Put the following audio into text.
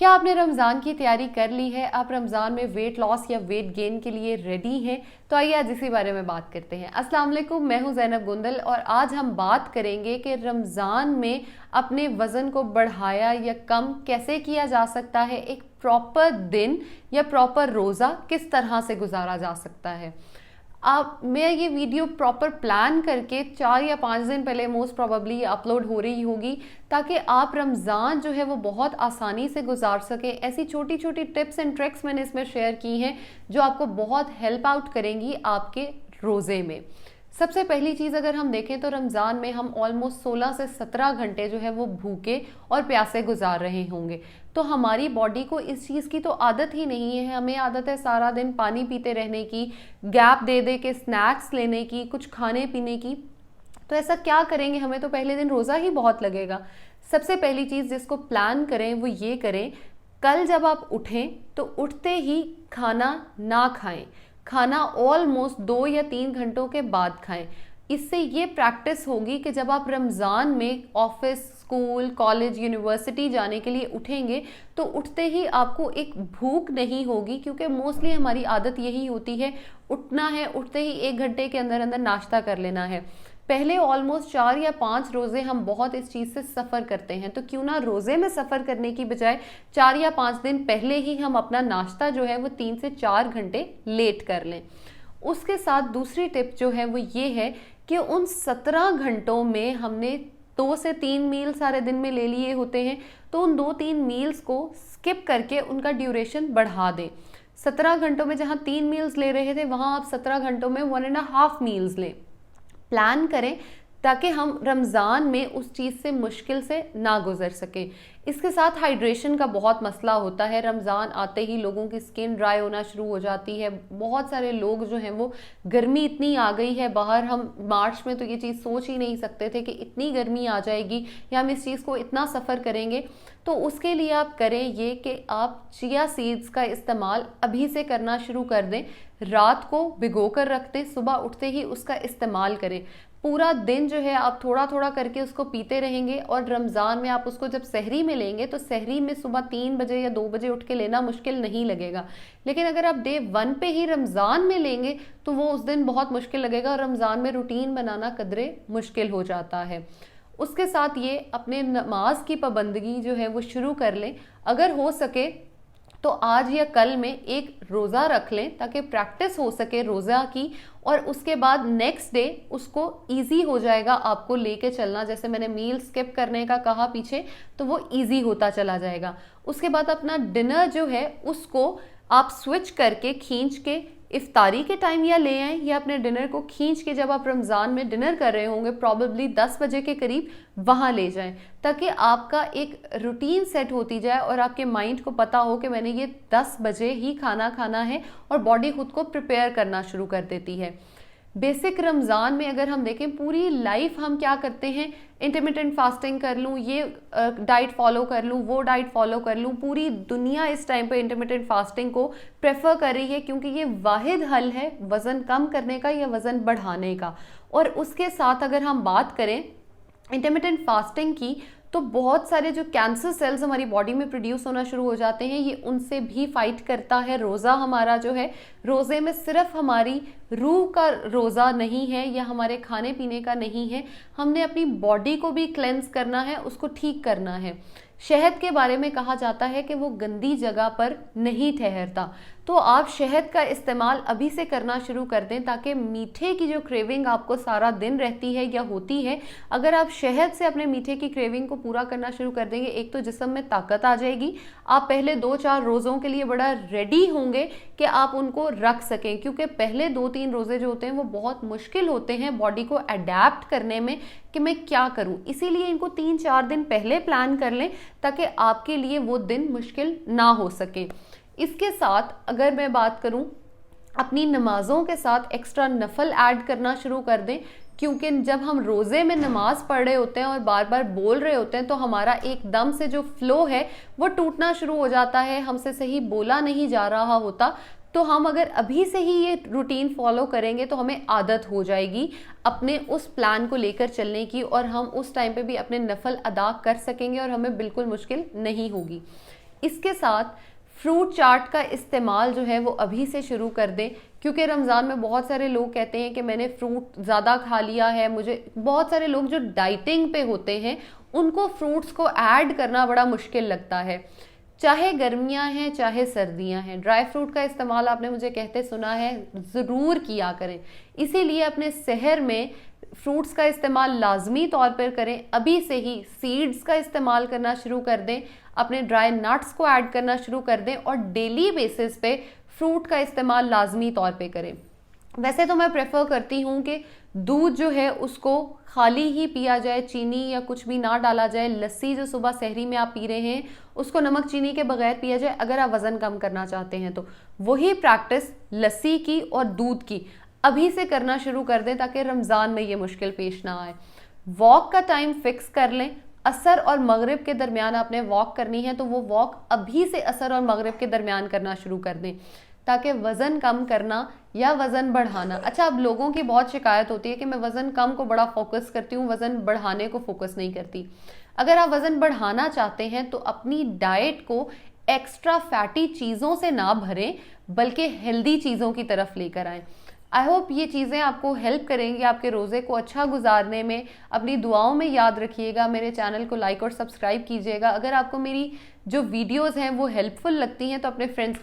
क्या आपने रमज़ान की तैयारी कर ली है? आप रमज़ान में वेट लॉस या वेट गेन के लिए रेडी हैं? तो आइए आज इसी बारे में बात करते हैं। अस्सलाम वालेकुम, मैं हूं ज़ैनब गुंदल और आज हम बात करेंगे कि रमज़ान में अपने वज़न को बढ़ाया या कम कैसे किया जा सकता है। एक प्रॉपर दिन या प्रॉपर रोज़ा किस तरह से गुजारा जा सकता है। मैं ये वीडियो प्रॉपर प्लान करके 4 या 5 दिन पहले मोस्ट प्रोबेबली अपलोड हो रही होगी, ताकि आप रमज़ान जो है वो बहुत आसानी से गुजार सकें। ऐसी छोटी छोटी टिप्स एंड ट्रिक्स मैंने इसमें शेयर की हैं जो आपको बहुत हेल्प आउट करेंगी आपके रोज़े में। सबसे पहली चीज़ अगर हम देखें तो रमज़ान में हम ऑलमोस्ट 16 से 17 घंटे जो है वो भूखे और प्यासे गुजार रहे होंगे। तो हमारी बॉडी को इस चीज़ की तो आदत ही नहीं है। हमें आदत है सारा दिन पानी पीते रहने की, गैप दे दे के स्नैक्स लेने की, कुछ खाने पीने की। तो ऐसा क्या करेंगे, हमें तो पहले दिन रोज़ा ही बहुत लगेगा। सबसे पहली चीज़ जिसको प्लान करें वो ये करें, कल जब आप उठें तो उठते ही खाना ना खाएं। खाना ऑलमोस्ट 2 या 3 घंटों के बाद खाएं। इससे ये प्रैक्टिस होगी कि जब आप रमज़ान में ऑफिस, स्कूल, कॉलेज, यूनिवर्सिटी जाने के लिए उठेंगे तो उठते ही आपको एक भूख नहीं होगी, क्योंकि मोस्टली हमारी आदत यही होती है, उठना है, उठते ही 1 घंटे के अंदर अंदर नाश्ता कर लेना है। पहले ऑलमोस्ट 4 या 5 रोज़े हम बहुत इस चीज़ से सफ़र करते हैं, तो क्यों ना रोज़े में सफ़र करने की बजाय 4 या 5 दिन पहले ही हम अपना नाश्ता जो है वो 3 से 4 घंटे लेट कर लें। उसके साथ दूसरी टिप जो है वो ये है कि उन 17 घंटों में हमने 2 से 3 मील सारे दिन में ले लिए होते हैं, तो उन 2-3 मील्स को स्किप करके उनका ड्यूरेशन बढ़ा दें। 17 घंटों में जहाँ 3 मील्स ले रहे थे वहाँ आप 17 घंटों में 1.5 मील्स लें। प्लान करें ताकि हम रमज़ान में उस चीज़ से मुश्किल से ना गुजर सकें। इसके साथ हाइड्रेशन का बहुत मसला होता है। रमज़ान आते ही लोगों की स्किन ड्राई होना शुरू हो जाती है। बहुत सारे लोग जो हैं वो, गर्मी इतनी आ गई है बाहर, हम मार्च में तो ये चीज़ सोच ही नहीं सकते थे कि इतनी गर्मी आ जाएगी या हम इस चीज़ को इतना सफ़र करेंगे। तो उसके लिए आप करें ये कि आप चिया सीड्स का इस्तेमाल अभी से करना शुरू कर दें। रात को भिगो कर रख दें, सुबह उठते ही उसका इस्तेमाल करें। पूरा दिन जो है आप थोड़ा थोड़ा करके उसको पीते रहेंगे और रमज़ान में आप उसको जब सहरी में लेंगे तो सहरी में सुबह 3 बजे या 2 बजे उठ के लेना मुश्किल नहीं लगेगा। लेकिन अगर आप डे 1 पे ही रमज़ान में लेंगे तो वो उस दिन बहुत मुश्किल लगेगा और रमज़ान में रूटीन बनाना कदरे मुश्किल हो जाता है। उसके साथ ये अपने नमाज की पाबंदगी जो है वो शुरू कर लें। अगर हो सके तो आज या कल में एक रोज़ा रख लें ताकि प्रैक्टिस हो सके रोज़ा की, और उसके बाद नेक्स्ट डे उसको इजी हो जाएगा आपको लेके चलना। जैसे मैंने मील स्किप करने का कहा पीछे, तो वो इजी होता चला जाएगा। उसके बाद अपना डिनर जो है उसको आप स्विच करके खींच के इफ्तारी के टाइम या ले आएँ, या अपने डिनर को खींच के जब आप रमज़ान में डिनर कर रहे होंगे प्रॉबेबली 10 बजे के करीब वहाँ ले जाएं, ताकि आपका एक रूटीन सेट होती जाए और आपके माइंड को पता हो कि मैंने ये 10 बजे ही खाना खाना है, और बॉडी खुद को प्रिपेयर करना शुरू कर देती है। बेसिक रमज़ान में अगर हम देखें पूरी लाइफ हम क्या करते हैं, इंटरमिटेंट फास्टिंग कर लूँ, ये डाइट फॉलो कर लूँ, वो डाइट फॉलो कर लूँ। पूरी दुनिया इस टाइम पे इंटरमिटेंट फास्टिंग को प्रेफर कर रही है, क्योंकि ये वाहिद हल है वज़न कम करने का या वज़न बढ़ाने का। और उसके साथ अगर हम बात करें इंटरमिटेंट फास्टिंग की, तो बहुत सारे जो कैंसर सेल्स हमारी बॉडी में प्रोड्यूस होना शुरू हो जाते हैं, ये उनसे भी फाइट करता है। रोज़ा हमारा जो है, रोज़े में सिर्फ हमारी रूह का रोज़ा नहीं है या हमारे खाने पीने का नहीं है, हमने अपनी बॉडी को भी क्लेंस करना है, उसको ठीक करना है। शहद के बारे में कहा जाता है कि वो गंदी जगह पर नहीं ठहरता, तो आप शहद का इस्तेमाल अभी से करना शुरू कर दें, ताकि मीठे की जो क्रेविंग आपको सारा दिन रहती है या होती है, अगर आप शहद से अपने मीठे की क्रेविंग को पूरा करना शुरू कर देंगे, एक तो जिस्म में ताकत आ जाएगी, आप पहले 2-4 रोज़ों के लिए बड़ा रेडी होंगे कि आप उनको रख सकें, क्योंकि पहले 2-3 रोज़े जो होते हैं वो बहुत मुश्किल होते हैं बॉडी को अडेप्ट करने में कि मैं क्या करूं। इसीलिए इनको 3-4 दिन पहले प्लान कर लें ताकि आपके लिए वो दिन मुश्किल ना हो सके। इसके साथ अगर मैं बात करूं, अपनी नमाज़ों के साथ एक्स्ट्रा नफल ऐड करना शुरू कर दें, क्योंकि जब हम रोज़े में नमाज पढ़ रहे होते हैं और बार बार बोल रहे होते हैं तो हमारा एकदम से जो फ्लो है वो टूटना शुरू हो जाता है, हमसे सही बोला नहीं जा रहा होता। तो हम अगर अभी से ही ये रूटीन फॉलो करेंगे तो हमें आदत हो जाएगी अपने उस प्लान को लेकर चलने की, और हम उस टाइम पे भी अपने नफल अदा कर सकेंगे और हमें बिल्कुल मुश्किल नहीं होगी। इसके साथ फ्रूट चाट का इस्तेमाल जो है वो अभी से शुरू कर दें, क्योंकि रमज़ान में बहुत सारे लोग कहते हैं कि मैंने फ्रूट ज़्यादा खा लिया है। मुझे बहुत सारे लोग जो डाइटिंग पे होते हैं उनको फ्रूट्स को ऐड करना बड़ा मुश्किल लगता है, चाहे गर्मियां हैं चाहे सर्दियां हैं। ड्राई फ्रूट का इस्तेमाल आपने मुझे कहते सुना है, ज़रूर किया करें। इसीलिए अपने शहर में फ्रूट्स का इस्तेमाल लाजमी तौर पर करें, अभी से ही सीड्स का इस्तेमाल करना शुरू कर दें, अपने ड्राई नट्स को ऐड करना शुरू कर दें और डेली बेसिस पे फ्रूट का इस्तेमाल लाजमी तौर पे करें। वैसे तो मैं प्रेफर करती हूँ कि दूध जो है उसको खाली ही पिया जाए, चीनी या कुछ भी ना डाला जाए। लस्सी जो सुबह सहरी में आप पी रहे हैं उसको नमक चीनी के बगैर पिया जाए, अगर आप वज़न कम करना चाहते हैं तो। वही प्रैक्टिस लस्सी की और दूध की अभी से करना शुरू कर दें ताकि रमज़ान में ये मुश्किल पेश ना आए। वॉक का टाइम फिक्स कर लें, असर और मगरिब के दरमियान आपने वॉक करनी है तो वो वॉक अभी से असर और मगरिब के दरमियान करना शुरू कर दें, ताकि वज़न कम करना या वज़न बढ़ाना। अच्छा, अब लोगों की बहुत शिकायत होती है कि मैं वज़न कम को बड़ा फोकस करती हूँ, वज़न बढ़ाने को फोकस नहीं करती। अगर आप वज़न बढ़ाना चाहते हैं तो अपनी डाइट को एक्स्ट्रा फैटी चीज़ों से ना भरें, बल्कि हेल्दी चीज़ों की तरफ लेकर आएँ। आई होप ये चीज़ें आपको हेल्प करेंगी आपके रोज़े को अच्छा गुजारने में। अपनी दुआओं में याद रखिएगा, मेरे चैनल को लाइक और सब्सक्राइब कीजिएगा। अगर आपको मेरी जो वीडियोस हैं वो हेल्पफुल लगती हैं तो अपने फ्रेंड्स